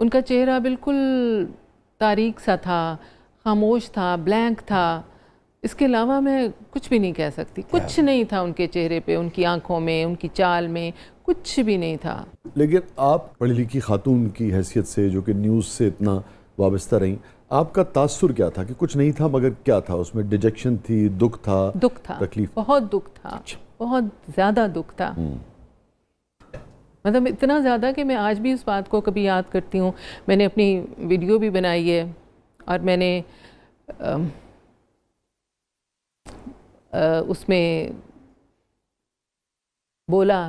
ان کا چہرہ بالکل تاریک سا تھا، خاموش تھا، بلینک تھا. اس کے علاوہ میں کچھ بھی نہیں کہہ سکتی. کچھ نہیں تھا ان کے چہرے پہ، ان کی آنکھوں میں، ان کی چال میں، کچھ بھی نہیں تھا. لیکن آپ پڑھی لکھی خاتون کی حیثیت سے جو کہ نیوز سے اتنا وابستہ رہیں، آپ کا تاثر کیا تھا کہ کچھ نہیں تھا مگر کیا تھا اس میں؟ ڈیجیکشن تھی، دکھ تھا، تکلیف؟ بہت دکھ تھا، بہت زیادہ دکھ تھا. مطلب اتنا زیادہ کہ میں آج بھی اس بات کو کبھی یاد کرتی ہوں. میں نے اپنی ویڈیو بھی بنائی ہے اور میں نے اس میں بولا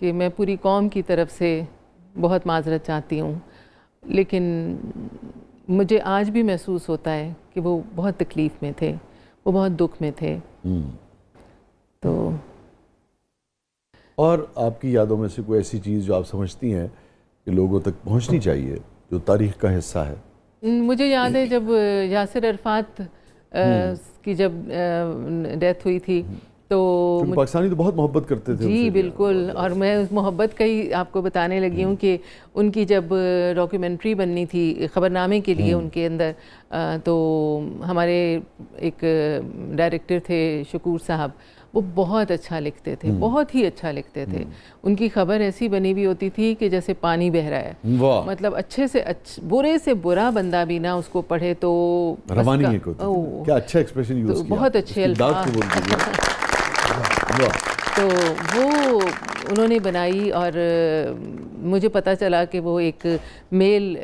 کہ میں پوری قوم کی طرف سے بہت معذرت چاہتی ہوں، لیکن مجھے آج بھی محسوس ہوتا ہے کہ وہ بہت تکلیف میں تھے، وہ بہت دکھ میں تھے. تو اور آپ کی یادوں میں سے کوئی ایسی چیز جو آپ سمجھتی ہیں کہ لوگوں تک پہنچنی چاہیے، جو تاریخ کا حصہ ہے؟ مجھے یاد ہے جب یاسر عرفات کی جب ڈیتھ ہوئی تھی تو پاکستانی تو بہت محبت کرتے تھے. جی بالکل، اور میں اس محبت کا ہی آپ کو بتانے لگی ہوں کہ ان کی جب ڈاکیومنٹری بننی تھی خبرنامے کے لیے ان کے اندر، تو ہمارے ایک ڈائریکٹر تھے شکور صاحب، وہ بہت اچھا لکھتے تھے، بہت ہی اچھا لکھتے تھے. ان کی خبر ایسی بنی ہوئی ہوتی تھی کہ جیسے پانی بہہ رہا ہے. مطلب اچھے سے برے سے برا بندہ بھی نا اس کو پڑھے تو روانی ایک ہوتی ہے. کیا اچھا ایکسپریشن یوز کیا، بہت اچھے الفاظ. تو وہ انہوں نے بنائی اور مجھے پتہ چلا کہ وہ ایک میل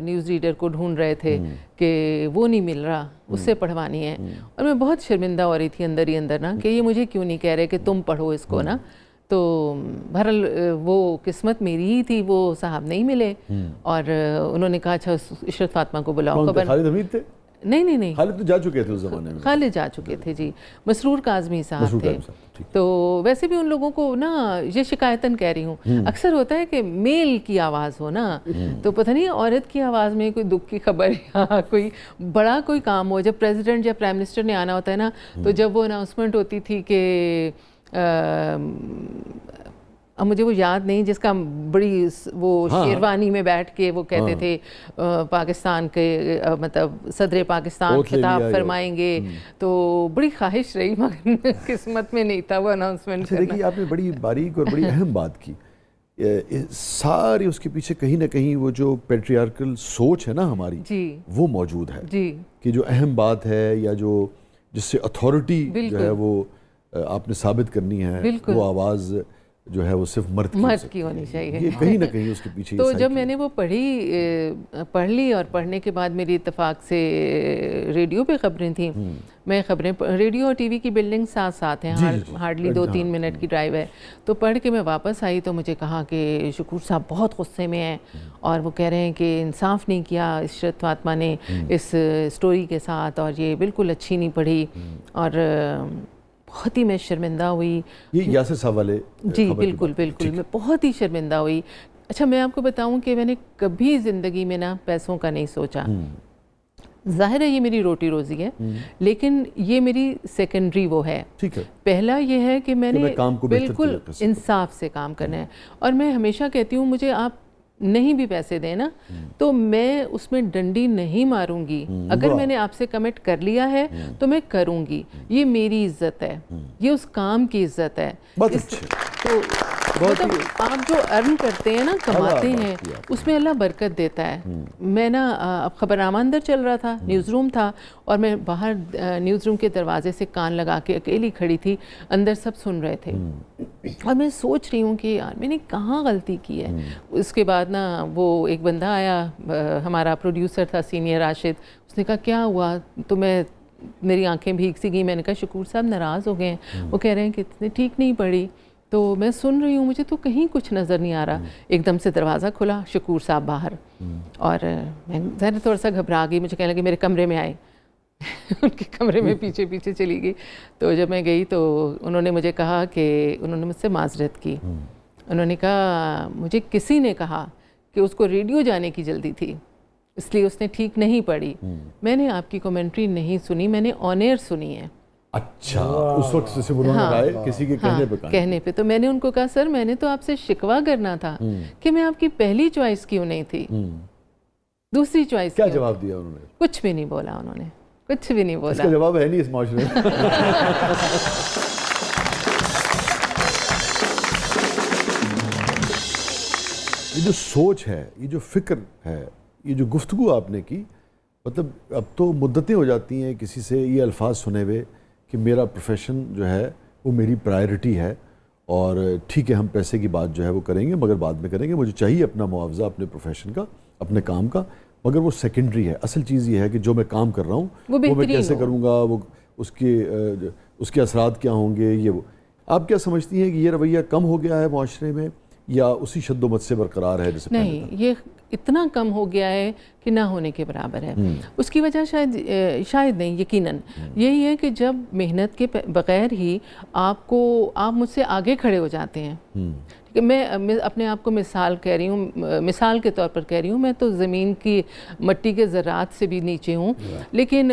نیوز ریڈر کو ڈھونڈ رہے تھے کہ وہ نہیں مل رہا، اس سے پڑھوانی ہے. اور میں بہت شرمندہ ہو رہی تھی اندر ہی اندر نا کہ یہ مجھے کیوں نہیں کہہ رہے کہ تم پڑھو اس کو نا. تو بہرحال وہ قسمت میری ہی تھی، وہ صاحب نہیں ملے اور انہوں نے کہا اچھا عشرت فاطمہ کو بلاؤ. خالد حمید تھے؟ نہیں، خالد تو جا چکے تھے اس زمانے میں. خالد جا چکے تھے جی. مسرور کاظمی صاحب تھے. تو ویسے بھی ان لوگوں کو نا یہ شکایتاً کہہ رہی ہوں، اکثر ہوتا ہے کہ میل کی آواز ہو نا تو پتہ نہیں عورت کی آواز میں کوئی دکھ کی خبر یا کوئی بڑا کوئی کام ہو. جب پریزیڈنٹ یا پرائم منسٹر نے آنا ہوتا ہے نا تو جب وہ اناؤنسمنٹ ہوتی تھی کہ اب مجھے وہ یاد نہیں، جس کا بڑی وہ شیروانی میں بیٹھ کے وہ کہتے تھے پاکستان کے مطلب صدر پاکستان خطاب فرمائیں گے، تو بڑی خواہش رہی مگر قسمت میں نہیں تھا وہ اناؤنسمنٹ کرنا. دیکھیے آپ نے بڑی باریک اور بڑی اہم بات کی. ساری اس کے پیچھے کہیں نہ کہیں وہ جو پیٹریارکل سوچ ہے نا ہماری، وہ موجود ہے کہ جو اہم بات ہے یا جو جس سے اتھارٹی جو ہے وہ آپ نے ثابت کرنی ہے، وہ آواز جو ہے وہ صرف مرد کی ہونی چاہیے. یہ کہیں نہ کہیں اس کے پیچھے. تو جب میں نے وہ پڑھ لی اور پڑھنے کے بعد میری اتفاق سے ریڈیو پہ خبریں تھیں. میں خبریں ریڈیو اور ٹی وی کی بلڈنگ ساتھ ساتھ ہیں، ہارڈلی 2-3 منٹ کی ڈرائیو ہے. تو پڑھ کے میں واپس آئی تو مجھے کہا کہ شکور صاحب بہت غصے میں ہیں اور وہ کہہ رہے ہیں کہ انصاف نہیں کیا عشرت فاطمہ نے اس سٹوری کے ساتھ اور یہ بالکل اچھی نہیں پڑھی. اور بہت ہی میں شرمندہ ہوئی. یہ یاسر صاحب والے؟ جی بالکل میں بہت ہی شرمندہ ہوئی. اچھا میں آپ کو بتاؤں کہ میں نے کبھی زندگی میں نا پیسوں کا نہیں سوچا. ظاہر ہے یہ میری روٹی روزی ہے لیکن یہ میری سیکنڈری وہ ہے. پہلا یہ ہے کہ میں نے بالکل انصاف سے کام کرنا ہے. اور میں ہمیشہ کہتی ہوں مجھے آپ نہیں بھی پیسے دیں نا تو میں اس میں ڈنڈی نہیں ماروں گی. اگر میں نے آپ سے کمٹ کر لیا ہے تو میں کروں گی. یہ میری عزت ہے، یہ اس کام کی عزت ہے. تو مطلب آپ جو ارن کرتے ہیں نا، کماتے ہیں، اس میں اللہ برکت دیتا ہے. میں نا اب خبرنامہ اندر چل رہا تھا، نیوز روم تھا اور میں باہر نیوز روم کے دروازے سے کان لگا کے اکیلی کھڑی تھی. اندر سب سن رہے تھے اور میں سوچ رہی ہوں کہ یار میں نے کہاں غلطی کی ہے. اس کے بعد نا وہ ایک بندہ آیا، ہمارا پروڈیوسر تھا سینئر راشد. اس نے کہا کیا ہوا؟ تو میری آنکھیں بھیگ سی گئیں. میں نے کہا شکور صاحب ناراض ہو گئے ہیں. وہ کہہ رہے ہیں کہ اتنے ٹھیک نہیں پڑھی. تو میں سن رہی ہوں، مجھے تو کہیں کچھ نظر نہیں آ رہا. ایک دم سے دروازہ کھلا، شکور صاحب باہر. اور میں ظاہر تھوڑا سا گھبرا گئی. مجھے کہنے لگے میرے کمرے میں آئے. ان کے کمرے میں پیچھے چلی گئی. تو جب میں گئی تو انہوں نے مجھے کہا کہ انہوں نے مجھ سے معذرت کی. انہوں نے کہا مجھے کسی نے کہا کہ اس کو ریڈیو جانے کی جلدی تھی اس لیے اس نے ٹھیک نہیں پڑھی. میں نے آپ کی کمنٹری نہیں سنی، میں نے آن ایئر سنی ہے. اچھا اس وقت سے کسی کے کہنے پہ تو میں نے ان کو کہا سر میں نے تو آپ سے شکوہ کرنا تھا کہ میں آپ کی پہلی چوائس کیوں نہیں تھی. दूसरी चॉइस क्या जवाब दिया उन्होंने? कुछ भी नहीं बोला उन्होंने, कुछ भी नहीं बोला। इसका जवाब है नहीं इस माशरे में। ये जो सोच है, ये जो फिक्र है, ये जो गुफ्तगू आपने की, मतलब अब तो मुद्दतें हो जाती हैं किसी से ये अल्फाज सुने हुए कि मेरा प्रोफेशन जो है वो मेरी प्रायोरिटी है और ठीक है हम पैसे की बात जो है वो करेंगे मगर बाद में करेंगे, मुझे चाहिए अपना मुआवजा अपने प्रोफेशन का, अपने काम का, मगर वो सेकेंडरी है। असल चीज़ ये है कि जो मैं काम कर रहा हूँ वो मैं कैसे करूँगा, वो उसके असरात क्या होंगे, ये वो। आप क्या समझती हैं कि ये रवैया कम हो गया है माशरे में या उसी शद्दोमत से बरकरार है जैसे नहीं, ये इतना कम हो गया है कि ना होने के बराबर है। उसकी वजह शायद नहीं, यकीनन यही है कि जब मेहनत के बगैर ही आप मुझसे आगे खड़े हो जाते हैं। ठीक है, मैं अपने आप को मिसाल कह रही हूँ, मिसाल के तौर पर कह रही हूँ, मैं तो ज़मीन की मट्टी के ज़रात से भी नीचे हूँ, लेकिन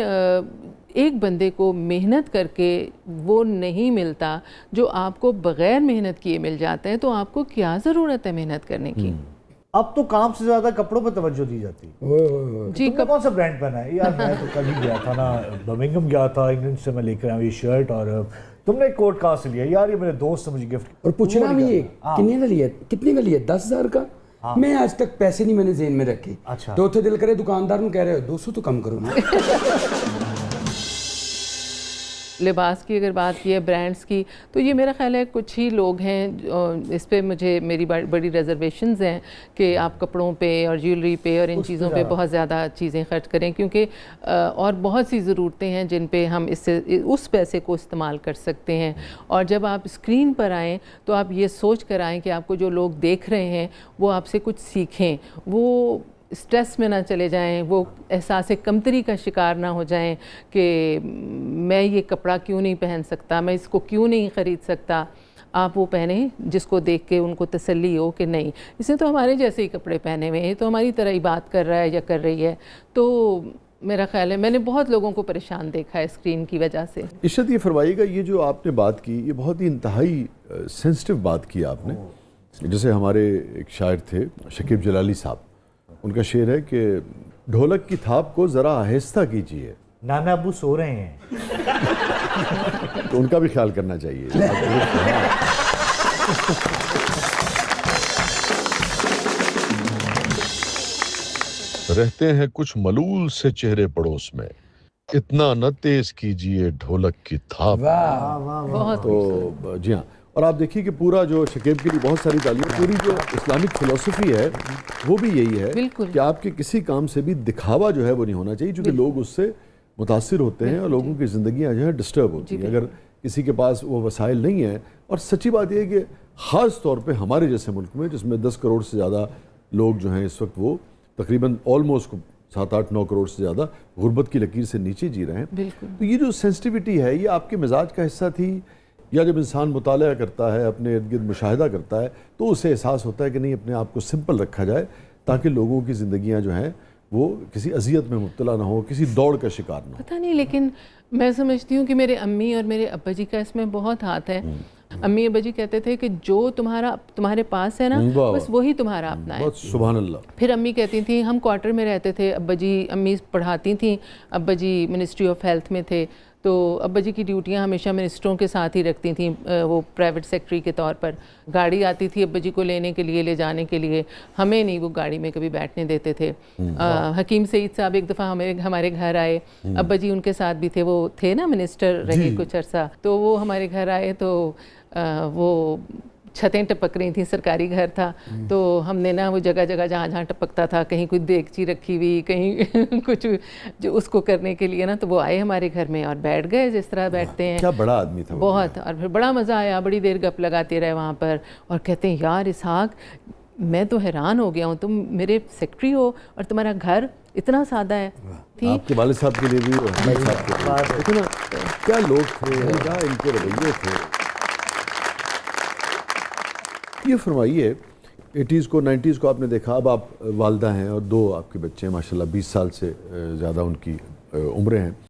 एक बंदे को मेहनत करके वो नहीं मिलता जो आपको बग़ैर मेहनत किए मिल जाता है, तो आपको क्या ज़रूरत है मेहनत करने की। अब तो काम से ज़्यादा कपड़ों पर तवज्जो दी जाती है। जी, तुमने कौन सा ब्रांड पहना है? यार मैं तो कल ही गया था ना, बर्मिंघम गया था, इंग्लैंड से मैं लेकर आया ये शर्ट, और तुमने एक कोट कहाँ से लिया? यार ये मेरे दोस्त ने मुझे गिफ्ट। और पूछना भी ये कितने का लिया? 10,000 का। मैं आज तक पैसे नहीं मैंने ज़हन में रखे। अच्छा। तो दिल करे दुकानदार को कह रहे हो 200 तो कम करो ना। लिबास की अगर बात की है, ब्रांड्स की, तो ये मेरा ख्याल है कुछ ही लोग हैं, इस पे मेरी बड़ी रिजर्वेशंस हैं कि आप कपड़ों पे और ज्वेलरी पे और इन चीज़ों पे बहुत ज़्यादा चीज़ें खर्च करें, क्योंकि और बहुत सी ज़रूरतें हैं जिन पे हम उस पैसे को इस्तेमाल कर सकते हैं। और जब आप स्क्रीन पर आएँ तो आप ये सोच कर आएँ कि आपको जो लोग देख रहे हैं वो आपसे कुछ सीखें, वो स्ट्रेस में ना चले जाएं, वो एहसास कमतरी का शिकार ना हो जाएं कि मैं ये कपड़ा क्यों नहीं पहन सकता, मैं इसको क्यों नहीं ख़रीद सकता। आप वो पहने जिसको देख के उनको तसल्ली हो कि नहीं, इसने तो हमारे जैसे ही कपड़े पहने हुए हैं, तो हमारी तरह ही बात कर रहा है या कर रही है। तो मेरा ख्याल है मैंने बहुत लोगों को परेशान देखा है स्क्रीन की वजह से। इशरत, ये फरमाइएगा, ये जो आपने बात की ये बहुत ही इंतहाई सेंसिटिव बात की आपने। जैसे हमारे एक शायर थे शकीब जलाली साहब, उनका शेर है कि ढोलक की थाप को ज़रा आहिस्ता कीजिए, नाना अबू सो रहे हैं। तो उनका भी ख्याल करना चाहिए। रहते हैं कुछ मलूल से चेहरे पड़ोस में, इतना न तेज कीजिए ढोलक की थाप। बहुत तो जी हाँ, और आप देखिए कि पूरा जो शकीब के लिए बहुत सारी तालीम, पूरी जो इस्लामिक फ़िलॉसफी है वो भी यही है कि आपके किसी काम से भी दिखावा जो है वो नहीं होना चाहिए, क्योंकि लोग उससे मुतासिर होते हैं और लोगों की ज़िंदगियाँ जो है डिस्टर्ब होती हैं अगर किसी के पास वो वसाइल नहीं है। और सच्ची बात यह है कि ख़ास तौर पे हमारे जैसे मुल्क में जिसमें 10 करोड़ से ज़्यादा लोग जो हैं इस वक्त वो तकरीबन ऑलमोस्ट 7-8-9 करोड़ से ज़्यादा गुर्बत की लकीर से नीचे जी रहे हैं। तो ये जो सेंसिटिविटी है ये आपके मिजाज का हिस्सा थी, या जब इंसान मुताला करता है, अपने इर्द गिर्द मुशाहिदा करता है, तो उसे एहसास होता है कि नहीं, अपने आप को सिंपल रखा जाए ताकि लोगों की ज़िंदगियां जो हैं वो किसी अजियत में मुब्तला ना हो, किसी दौड़ का शिकार ना हो। पता नहीं, लेकिन मैं समझती हूँ कि मेरे अम्मी और मेरे अब्बा जी का इसमें बहुत हाथ है। अम्मी अब्बा जी कहते थे कि जो तुम्हारे पास है ना बस वही तुम्हारा अपना है। सुभान अल्लाह। फिर अम्मी कहती थी, हम क्वार्टर में रहते थे, अम्मी पढ़ाती थी, अब्बा जी मिनिस्ट्री ऑफ हेल्थ में थे, तो अब्बा जी की ड्यूटियां हमेशा मिनिस्टरों के साथ ही रखती थी, वो प्राइवेट सेक्रेटरी के तौर पर। गाड़ी आती थी अब्बा जी को लेने के लिए, ले जाने के लिए, हमें नहीं वो गाड़ी में कभी बैठने देते थे। हकीम सईद साहब एक दफ़ा हमारे घर आए, अब्बा जी उनके साथ भी थे, वो थे ना मिनिस्टर रहे कुछ अरसा, तो वो हमारे घर आए तो वो छतें टपक रही थी, सरकारी घर था, तो हमने ना वो जगह जगह जहाँ टपकता था, कहीं कोई देगची रखी हुई, कहीं कुछ जो उसको करने के लिए ना, तो वो आए हमारे घर में और बैठ गए जिस तरह बैठते हैं। क्या बड़ा आदमी था बहुत। और फिर बड़ा मज़ा आया, बड़ी देर गप लगाते रहे वहाँ पर, और कहते हैं यार इसहाक मैं तो हैरान हो गया हूँ, तुम मेरे सेक्रेटरी हो और तुम्हारा घर इतना सादा है। आपके वालिद साहब के लिए भी और हमारे साहब के लिए इतना क्या लोग थे, क्या इनके रवैये थे। ये फरमाइए 80s को 90s को आपने देखा, अब आप वालदा हैं और 2 आपके बच्चे हैं माशाल्लाह, 20 साल से ज़्यादा उनकी उम्रें हैं।